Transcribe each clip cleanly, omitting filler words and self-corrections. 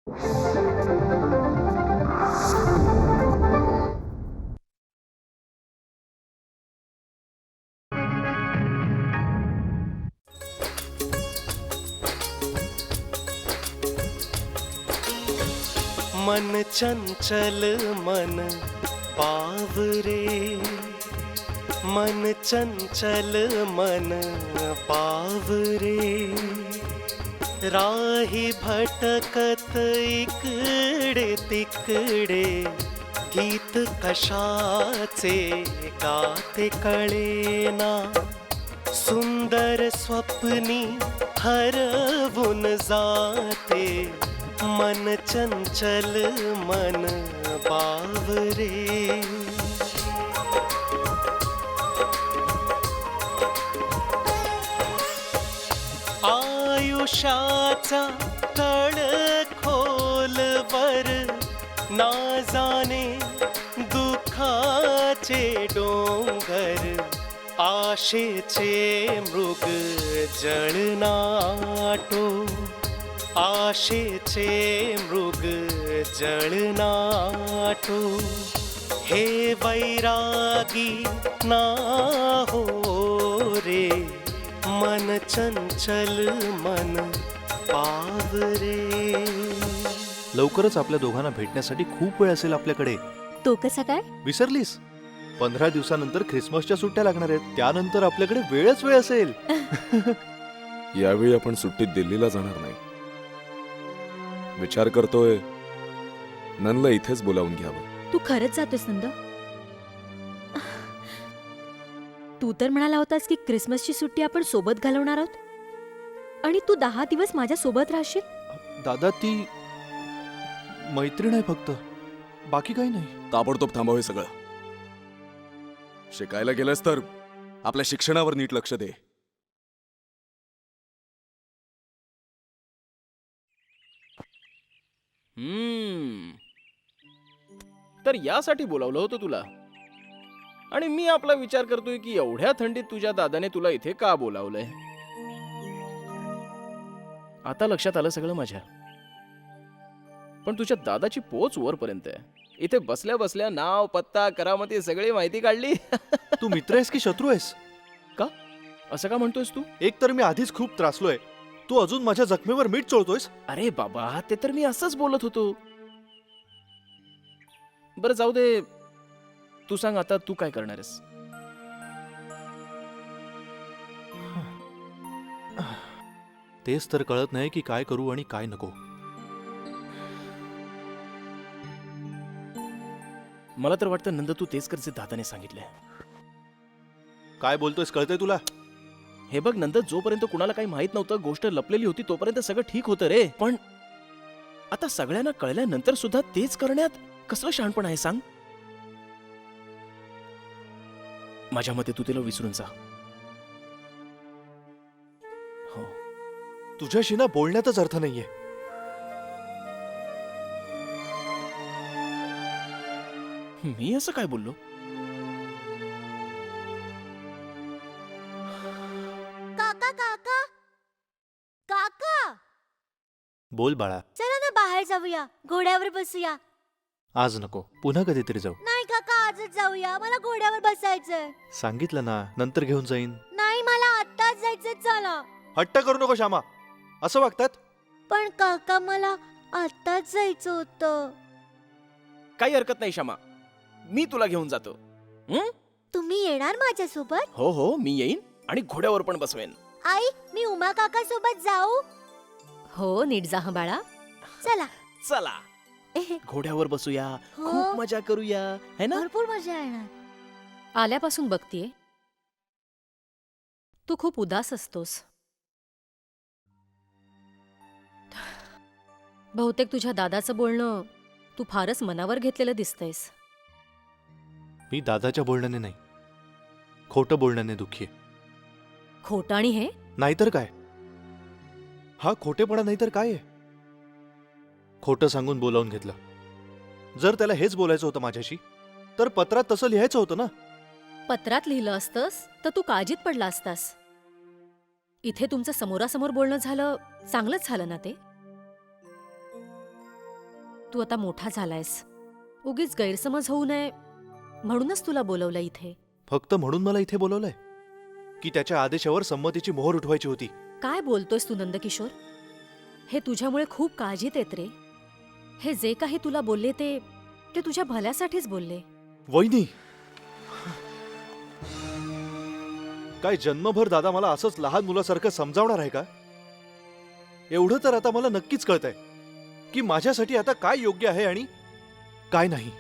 मन चंचल मन बावरे, मन चंचल मन बावरे, राही भटकत इकडे तिकडे, गीत कशाचे गाते कळेना, सुंदर स्वप्नी हरवून जाते, मन चंचल मन बावरे. आयुष्याचा तळ खोलवर ना जाणे दुःखाचे डोंगर, आशेचे मृग जळनाटो, आशेचे मृग जळनाटो, हे वैरागी ना हो रे, मन चंचल मन बावरे. लवकरच आपल्या दोघांना भेटण्यासाठी खूप वेळ असेल आपल्याकडे. तो कसा काय? विसरलीस? 15 दिवसानंतर ख्रिसमसच्या सुट्ट्या लागणार आहेत. त्यानंतर आपल्याकडे वेळच वेळ असेल. यावेळी आपण सुट्टीत दिल्लीला जाणार नाही. विचार करतोय ननला इथेच बोलावून घ्यावं. तू खरंच जातोस नंद? तू तर म्हणाला होतास की क्रिसमसची सुट्टी आपण सोबत घालवणार आहोत आणि तू 10 दिवस माझ्या सोबत राहशील. दादा, ती मैत्रीण आहे फक्त, बाकी काही नाही. ताबडतोब थांबव हे सगळं. शिकायला गेलंस तर आपल्या शिक्षणावर नीट लक्ष दे. तर यासाठी बोलावलं होतं तुला, आणि मी आपला विचार करतोय की एवढ्या थंडीत तुझ्या दादाने तुला इथे का बोलावलंय. आता लक्षात आलं सगळं माझ्या. पण तुझ्या दादाची पोच वरपर्यंत आहे. इथे बसल्या बसल्या नाव पत्ता करामती सगळी माहिती काढली. तू मित्र आहेस की शत्रू आहेस? का असं का म्हणतोयस तू? एक तर मी आधीच खूप त्रासलोय, तू अजून माझ्या जखमेवर मीठ चोळतोयस. अरे बाबा, ते तर मी असंच बोलत होतो. बरं जाऊ दे, तू सांग आता तू काय करणार आहेस? तेच तर कळत नाही की काय करू आणि काय नको. मला तर वाटतं नंद तू तेच कर जे दादाने सांगितलंय. काय बोलतोयस कळतंय तुला? हे बघ नंद, जोपर्यंत कुणाला काही माहित नव्हतं, गोष्ट लपलेली होती, तोपर्यंत सगळं ठीक होतं रे. पण आता सगळ्यांना कळल्यानंतर सुद्धा तेच करण्यात कसलं शहाणपण आहे सांग? माझ्या मते तू तिला विसरून जा. हो, तुझ्याशी ना बोलण्यातच अर्थ नाहीये. मी असं काय बोललो? काका काका काका, बोल बाळा. चला ना बाहेर जाऊया, घोड्यावर बसूया. आज नको, पुन्हा कधीतरी जाऊ. नाही काका, आजच जाऊया, मला घोड्यावर बसायचंय. सांगितलं ना, नंतर घेऊन जाईन. नाही, मला आत्ताच जायचंय. चला. हट्ट करू नको श्यामा, असं वागतात. पण काका, मला आत्ताच जायचं होतं. काही हरकत नाही श्यामा, मी तुला घेऊन जातो. तुम्ही येणार माझ्यासोबत? हो हो, मी येईन आणि घोड्यावर पण बसवेन. आई, मी उमा काका सोबत जाऊ? हो, नीट जा हं बाळा. चला. चला घोड्यावर बसूया, हो. खूप मजा करूया, है ना? भरपूर मजा येणार. आल्यापासून बघतीये तू खूप उदास असतोस. बहुतेक तुझ्या दादाचं बोलणं तू फारच मनावर घेतलेलं दिसतंयस. मी दादाच्या बोलण्याने नाही, खोटं बोलण्याने दुःखी आहे. खोटं आणि हे नाहीतर काय? हा खोटेपणा नाहीतर काय आहे? खोटं सांगून बोलावून घेतलं. जर त्याला हेच बोलायचं होतं माझ्याशी, तर पत्रात तसं लिहायचं होतं ना. पत्रात लिहिलं असतंस तर तू काळजीत पडला असतास. इथे तुमचं समोरासमोर बोलणं झालं, चांगलंच झालं ना ते. तू आता मोठा झालायस. उगीच गैरसमज होऊ नये म्हणूनच तुला बोलवलं इथे. फक्त म्हणून मला इथे बोलवलंय की त्याच्या आदेशावर संमतीची मोहर उठवायची होती. काय बोलतोयस तू नंदकिशोर? हे तुझ्यामुळे खूप काळजीत येत रे. हे जे काही तुला बोलले ते तुझ्या भल्यासाठीच बोलले. वहिनी, काय जन्मभर दादा मला असंच लहान मुलासारखं समजावणार आहे का? एवढं तर आता मला नक्कीच कळतंय की माझ्यासाठी आता काय योग्य आहे आणि काय नाही.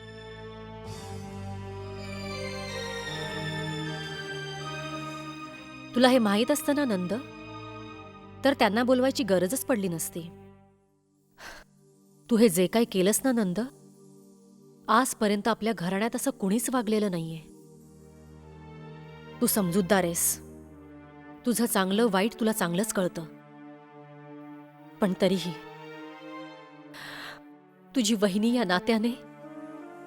तुला हे माहीत असतं ना नंद, तर त्यांना बोलवायची गरजच पडली नसती. तू हे जे काही केलंस ना नंद, आजपर्यंत आपल्या घराण्यात असं कुणीच वागलेलं नाहीये. तू समजूतदार आहेस. तुझं चांगलं वाईट तुला चांगलंच कळतं. पण तरीही तुझी वहिनी या नात्याने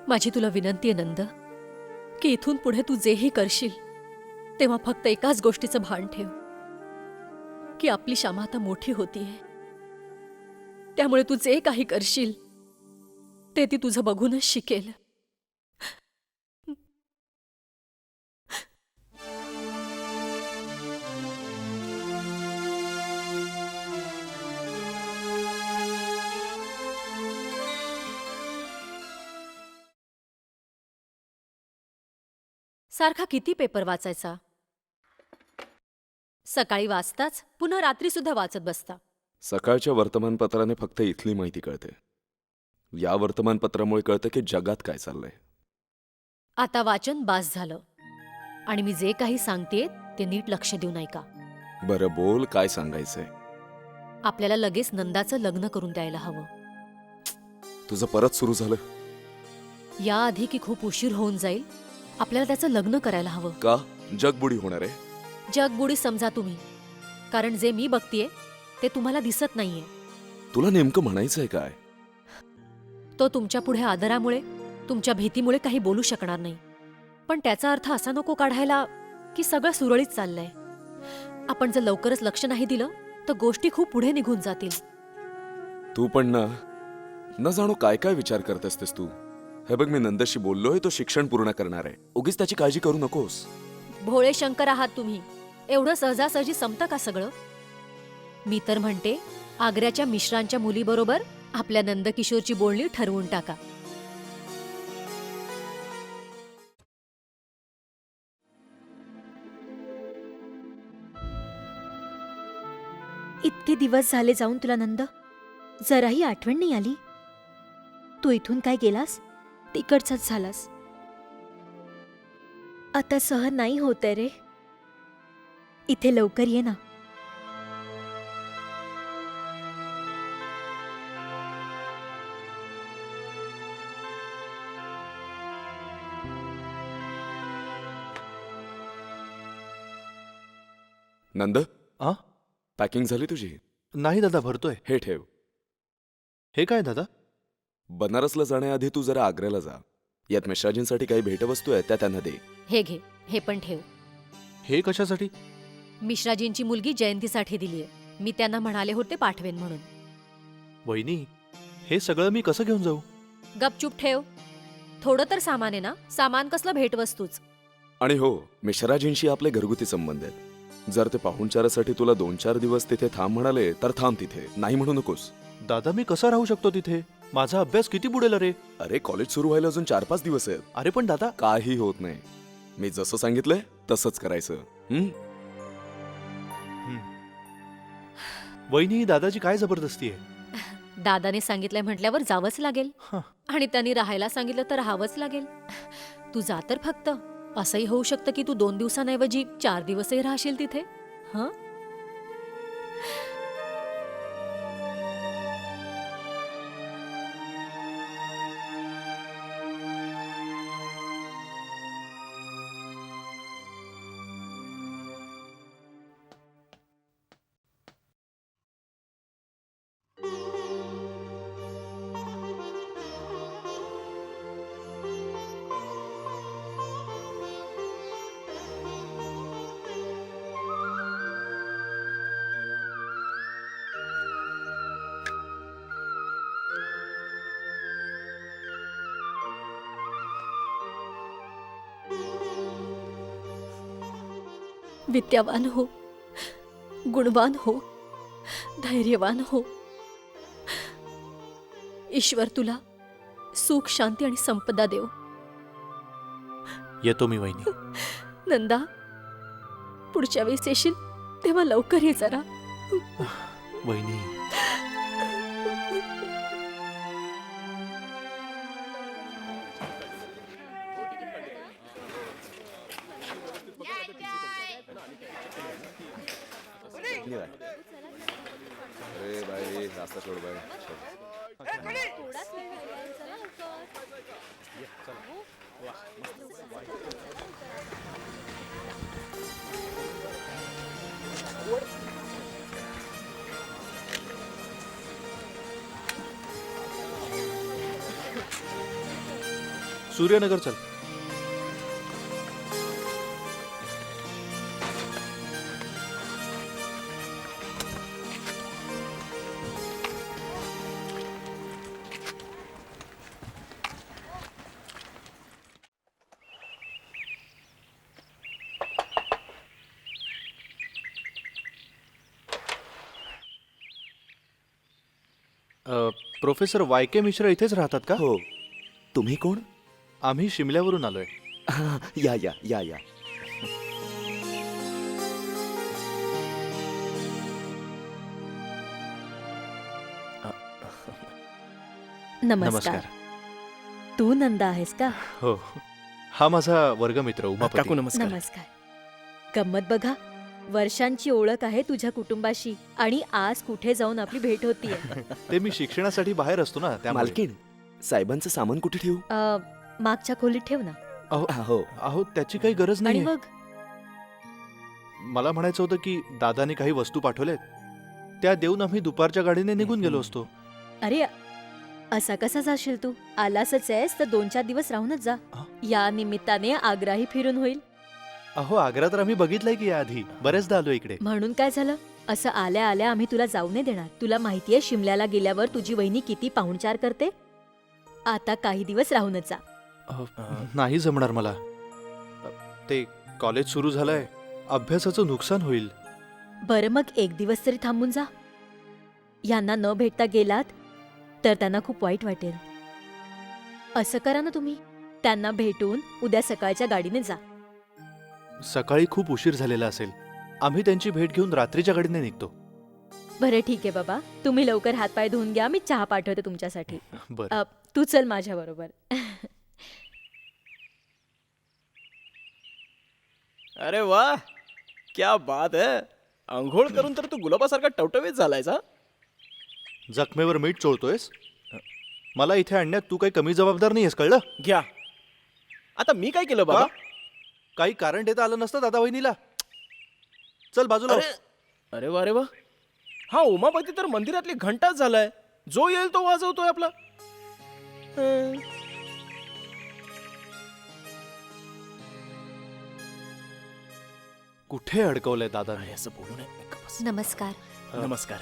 माझी तुला विनंती आहे नंद, की इथून पुढे तू जेही करशील तेव्हा फक्त एकाच गोष्टीचं भान ठेव की आपली श्यामा आता मोठी होतीये. त्यामुळे तू जे काही करशील ते ती तुझं बघूनच शिकेल. सारखा किती पेपर वाचायचा? सकाळी वाचताच पुन्हा रात्री सुद्धा वाचत बसता. सकाळच्या वर्तमानपत्राने फक्त इथली माहिती कळते. या वर्तमानपत्रामुळे कळतं की जगात काय चाललंय. आता वाचन बास झालं आणि मी जे काही सांगते ते नीट लक्ष देऊन ऐका. बरं बोल, काय सांगायचंय? आपल्याला लगेच नंदाचं लग्न करून द्यायला हवं. तुझं परत सुरू झालं याआधी की खूप उशीर होऊन जाईल. आपल्याला त्याचं लग्न करायला हवं. का? जगबुडी होणार आहे? जगबुडी समजा तुम्ही, कारण जे मी बघतीये ते तुम्हाला दिसत नाहीये. तुला नेमकं म्हणायचंय काय? तो तुमच्या पुढे आदरामुळे, तुमच्या भीतीमुळे काही बोलू शकणार नाही. पण त्याचा अर्थ असा नको काढायला की सगळं सुरळीत चाललंय. आपण जर लवकरच लक्ष नाही दिलं तर गोष्टी खूप पुढे निघून जातील. तू पण न जाणू काय काय विचार करत असतेस तू. हे बघ, मी नंदशी बोललोय, तो शिक्षण पूर्ण करणार आहे. उगीच त्याची काळजी करू नकोस. भोळे शंकर आहात तुम्ही. एवढं सहजासहजी संपतं का सगळं? मी तर म्हणते आग्र्याच्या मिश्रांच्या मुलीबरोबर आपल्या नंदकिशोरची बोलणी ठरवून टाका. इतके दिवस झाले जाऊन तुला नंद, जराही आठवण नाही आली? तू इथून काय गेलास तिकडचाच झालास. आता सहन नाही होतंय रे. इथे लवकर ये ना. नंद, आ? पॅकिंग झाली तुझी? नाही दादा, भरतोय. हे ठेव. हे काय दादा? बनारसला जाण्याआधी तू जरा आग्र्याला जा. यात मिश्राजींसाठी काही भेटवस्तू आहेत त्या त्यांना दे. हे घे, हे पण ठेव. हे कशासाठी? मिश्राजींची मुलगी जयंतीसाठी दिलीये. मी त्यांना म्हणाले होते पाठवेन म्हणून. वहिनी, हे सगळं मी कसं घेऊन जाऊ? गपचूप ठेव. थोडं तर सामान आहे ना. सामान कसलं भेटवस्तूच. आणि हो, मिश्राजींशी आपले घरगुती संबंध आहेत. जर ते पाहुणचारासाठी तुला 2-4 दिवस तिथे थांब म्हणाले तर थांब तिथे, नाही म्हणू नकोस. दादा, मी कसा राहू शकतो तिथे? माझा अभ्यास किती बुडेल रे. अरे, कॉलेज सुरू व्हायला अजून 4-5 दिवस आहेत. अरे पण दादा, काही होत नाही. मी जसं सांगितलंय तसंच करायचं. वहिनी, दादाची काय जबरदस्ती आहे? दादाने सांगितलंय म्हटल्यावर जावंच लागेल. हं. आणि त्यांनी राहायला सांगितलं तर राहावंच लागेल. तू जा तर फक्त. असंही होऊ शकतं की तू 2 दिवसांऐवजी 4 दिवसही राहशील तिथे. हं? विद्यावान हो, गुणवान हो, धैर्यवान हो. ईश्वर तुला सुख, शांती आणि संपदा देव. येतो मी वहिनी. नंदा, पुढच्या वेळेस येशील तेव्हा लवकर ये जरा. वहिनी. अरे बाई, रास्ता सोड बाई. सूर्यनगर चल. प्रोफेसर वाय के मिश्रा इथेच राहतात का? हो, तुम्ही कोण? आम्ही शिमल्यावरून आलोय. हा, या या या या. नमस्कार. तू नंदा आहेस का? हो, हा माझा वर्गमित्र उमापती. काकू नमस्कार. नमस्कार. गंमत बघा, वर्षांची ओळख आहे तुझ्या कुटुंबाशी आणि आज कुठे जाऊन आपली भेट होतीये. ते मी शिक्षणासाठी बाहेर असतो ना त्यामुळे. मालकीण, साहेबांचं सामान कुठे ठेवू? मागच्या खोलीत ठेव ना. हो. अहो त्याची काही गरज आणि नाही. मग मला म्हणायचं होतं की दादाने काही वस्तू पाठवल्यात, त्या देऊन आम्ही दुपारच्या गाडीने निघून गेलो असतो. अरे, असा कसा जाशील तू? आलासच आहेस तर 2-4 दिवस राहूनच जा. या निमित्ताने आग्राही फिरून होईल. अहो आग्रा तर आम्ही बघितलंय की याआधी बरेचदा आलो इकडे. म्हणून काय झालं? असं आल्या आल्या आम्ही तुला जाऊ नाही देणार. तुला माहितीये शिमल्याला गेल्यावर तुझी वहिनी किती पाहुणचार करते. आता काही दिवस राहूनच जा. नाही जमणार मला. ते कॉलेज सुरू झालंय, अभ्यासाचं नुकसान होईल. बरं मग 1 दिवस तरी थांबून जा. यांना न भेटता गेलात तर त्यांना खूप वाईट वाटेल. असं करा ना तुम्ही, त्यांना भेटून उद्या सकाळच्या गाडीने जा. सकाळी खूप उशीर झालेला असेल. आम्ही त्यांची भेट घेऊन रात्रीच्या गाडीने निघतो. बरं ठीक आहे बाबा, तुम्ही लवकर हातपाय धुवून घ्या. मी चहा पाठवते तुमच्यासाठी. बरं. तू चल माझ्या बरोबर. अरे वा, क्या बात है. आंघोळ करून तर तू गुलाबासारखा टवटवीत झालायस. हा, जखमेवर मीठ चोळतोयस. मला इथे आणण्यात तू काही कमी जबाबदार नाहीयेस, कळलं? घ्या. आता मी काय केलं बाबा? काही कारण देता आलं नसतं दादा वहिनीला. चल बाजूला हो. अरे वा, अरे वा. हा उमापती तर मंदिरातली घंटाच झालाय. जो येईल तो वाजवतोय आपला. कुठे अडकवलंय दादा? अरे असं बोलू नये. गप्प बस. नमस्कार. नमस्कार.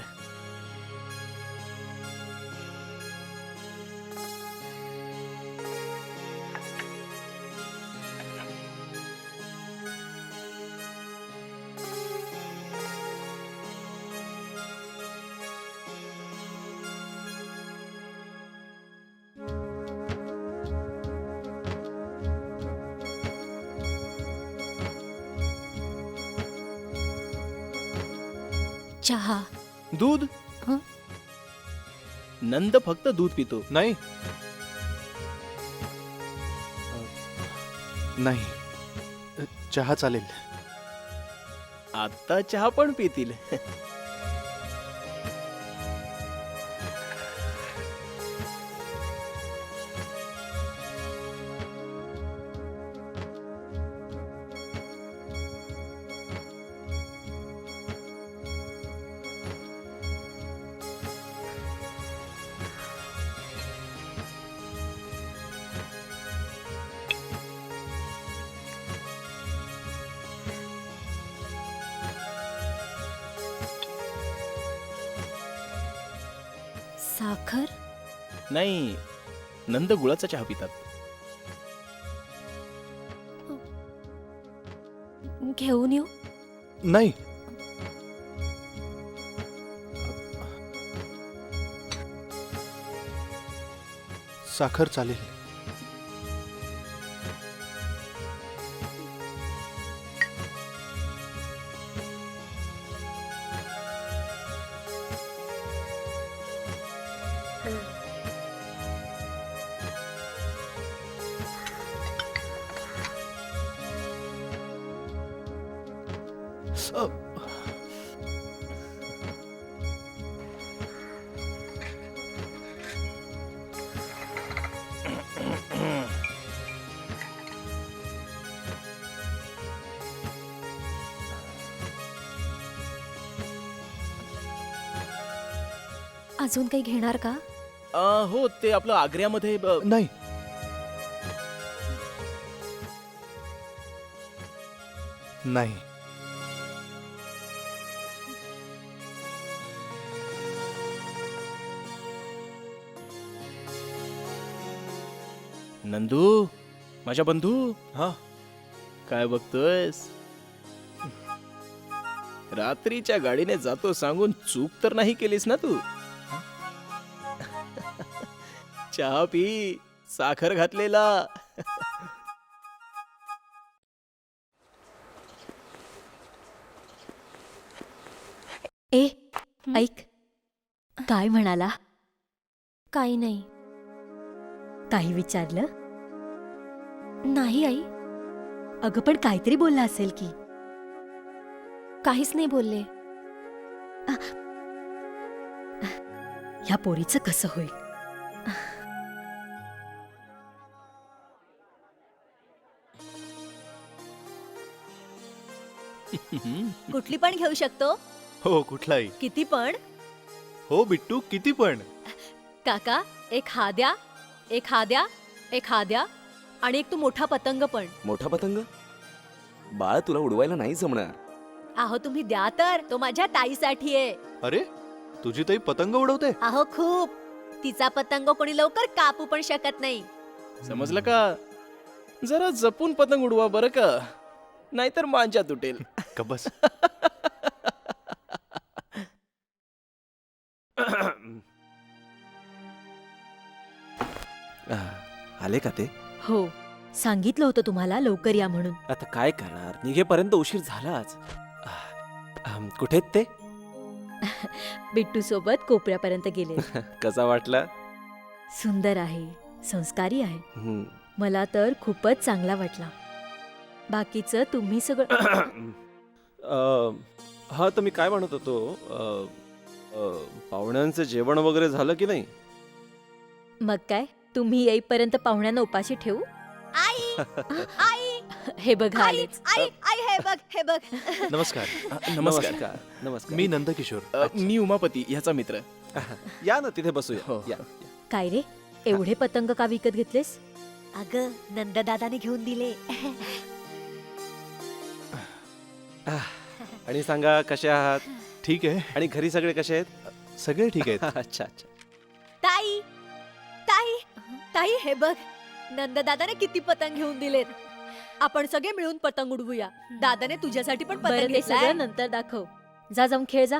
चहा. दूध. हं? नंद फक्त दूध पितो. नाही नाही, चहा चालेल. आता चहा पण पितील. साखर. नाही, नंद गुळाचा चहा पितात. घेऊन येऊ. नाही. साखर चालेल. अ, अजून काही घेणार का? हो ते आपलं आग्र्यामध्ये नाही. नाही. नंदू माझ्या बंधू हा. काय बघतोयस? रात्रीच्या गाडीने जातो सांगून चूक तर नाही केलीस ना तू? चहा पी, साखर घातलेला. ए ऐक, काय म्हणाला? काही नाही. काही विचारलं? नाही आई, अगं पण काहीतरी बोलला असेल की. काहीच नाही बोलले. ह्या पोरीचं कसं होईल? कुठली पण घेऊ शकतो? हो, कुठलाही. किती पण? हो बिट्टू, किती पण. काका, एक हा द्या, एक हा द्या, एक हा द्या आणि एक तो मोठा पतंग पण. मोठा पतंग? बाळ तुला उडवायला नाही जमणार. अहो तुम्ही द्या तर, तो माझ्या ताईसाठी आहे. अरे, तुझी ताई पतंग उडवते? अहो खूप. तिचा पतंग कोणी लवकर कापू पण शकत नाही. समजलं का? जरा जपून पतंग उडवा बरं का, नाहीतर मांजा तुटेल. का बस. आले का ते? हो, सांगितलं होतं तुम्हाला लवकर या म्हणून. आता काय करणार, निघेपर्यंत उशीर झालाच. कुठे आहेत ते? बिट्टू सोबत कोपऱ्यापर्यंत गेले. कसा वाटला? सुंदर आहे, संस्कारी आहे. हम्म. मला तर खूपच चांगला वाटला. बाकीचं तुम्ही सगळं. हा, तर मी काय म्हणत होतो, पाहुण्यांचं जेवण वगैरे झालं की नाही? मग काय, तुम्ही येईपर्यंत पाहुण्यांना उपाशी ठेवू? आई आई हे बघा आलेच. आई आई हे बघ हे बघ. नमस्कार. नमस्कार. नमस्कार. मी नंदकिशोर. मी उमापती ह्याचा मित्र. या ना, तिथे बसूया. हो. या. काय रे, एवढे पतंग का विकत घेतलेस? अगं नंददादाने घेऊन दिले. आणि सांगा, कसे आहात? ठीक आहे. आणि घरी सगळे कसे आहेत? सगळे ठीक आहेत. अच्छा अच्छा. ताई ताई ताई हे बघ, नंददादाने किती पतंग घेऊन दिलेत. आपण सगळे मिळून पतंग उडवूया. दादाने तुझ्यासाठी पण पतंग घेतलाय. नंतर दाखव. जा जाऊन खेळ जा.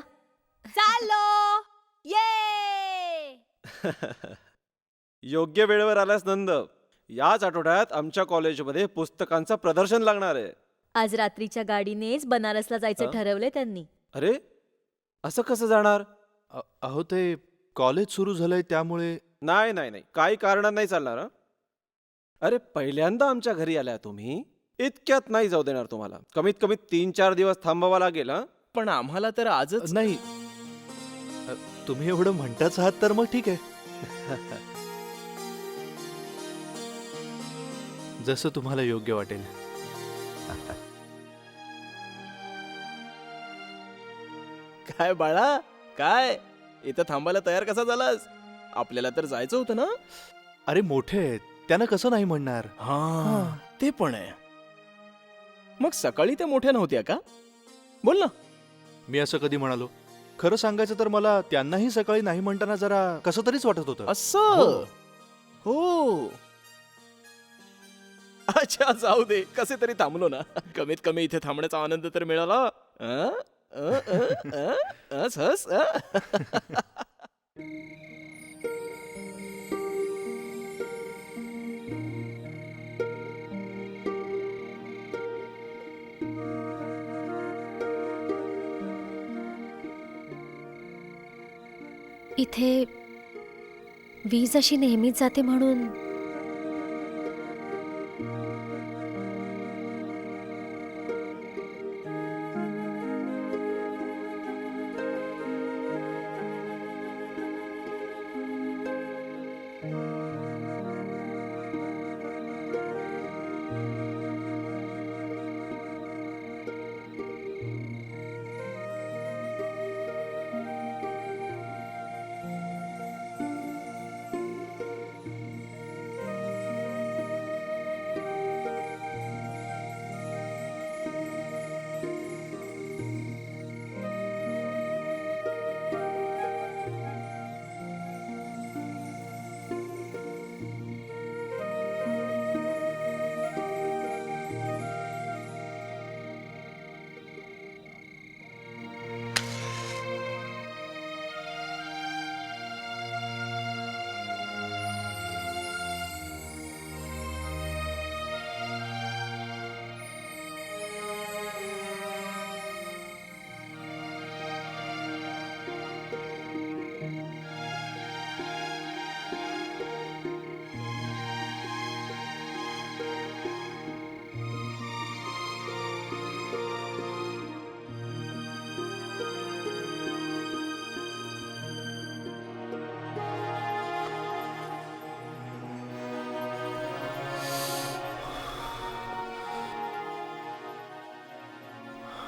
चालो ये. योग्य वेळेवर आलास नंद. याच आठवड्यात आमच्या कॉलेजमध्ये पुस्तकांचं प्रदर्शन लागणार आहे. आज रात्रीच्या गाडीनेच बनारसला जायचं ठरवले त्यांनी. अरे, असं कसं जाणार? अहो, ते कॉलेज सुरू झालंय त्यामुळे. नाही नाही नाही, काही कारणात नाही चालणार. हं? अरे, पहिल्यांदा आमच्या घरी आल्या तुम्ही, इतक्यात नाही जाऊ देणार तुम्हाला. कमीत कमी 3-4 दिवस थांबावा लागेल. हं? पण आम्हाला तर आजच. नाही, तुम्ही एवढं म्हणताच आहात तर मग ठीक आहे. जसं तुम्हाला योग्य वाटेल. काय बाळा, काय इथं थांबायला तयार कसा झालास? आपल्याला तर जायचं होतं ना. अरे, मोठे आहेत, त्यांना कसं नाही म्हणणार. हा, ते पण आहे. मग सकाळी त्या मोठ्या नव्हत्या का? बोल ना. मी असं कधी म्हणालो? खरं सांगायचं तर मला त्यांनाही सकाळी नाही म्हणताना जरा कसं तरीच वाटत होतं. असं हो. अच्छा, जाऊ दे, कसे तरी थांबलो ना. कमीत कमी इथे थांबण्याचा आनंद तर मिळाला. हस हस इथे वीज अशी नेहमीच जाते म्हणून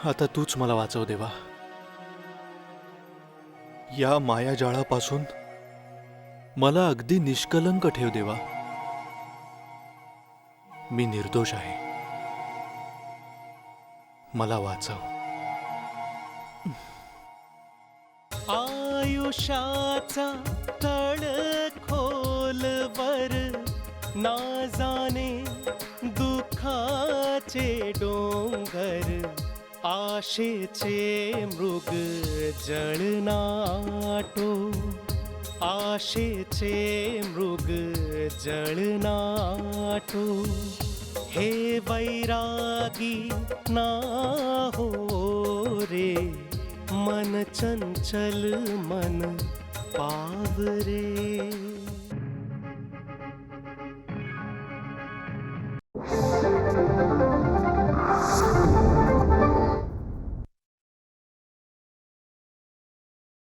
आता तूच मला वाचव देवा. या मायाजाळापासून मला अगदी निष्कलंक ठेव देवा. मी निर्दोष आहे. मला वाचव. आयुष्याचा तळ खोलवर ना जाणे दुःखाचे डोंगर, आशेचे मृग जळनाटो, आशेचे मृग जळनाटो. हे वैरागी ना हो रे, मन चंचल मन पावरे.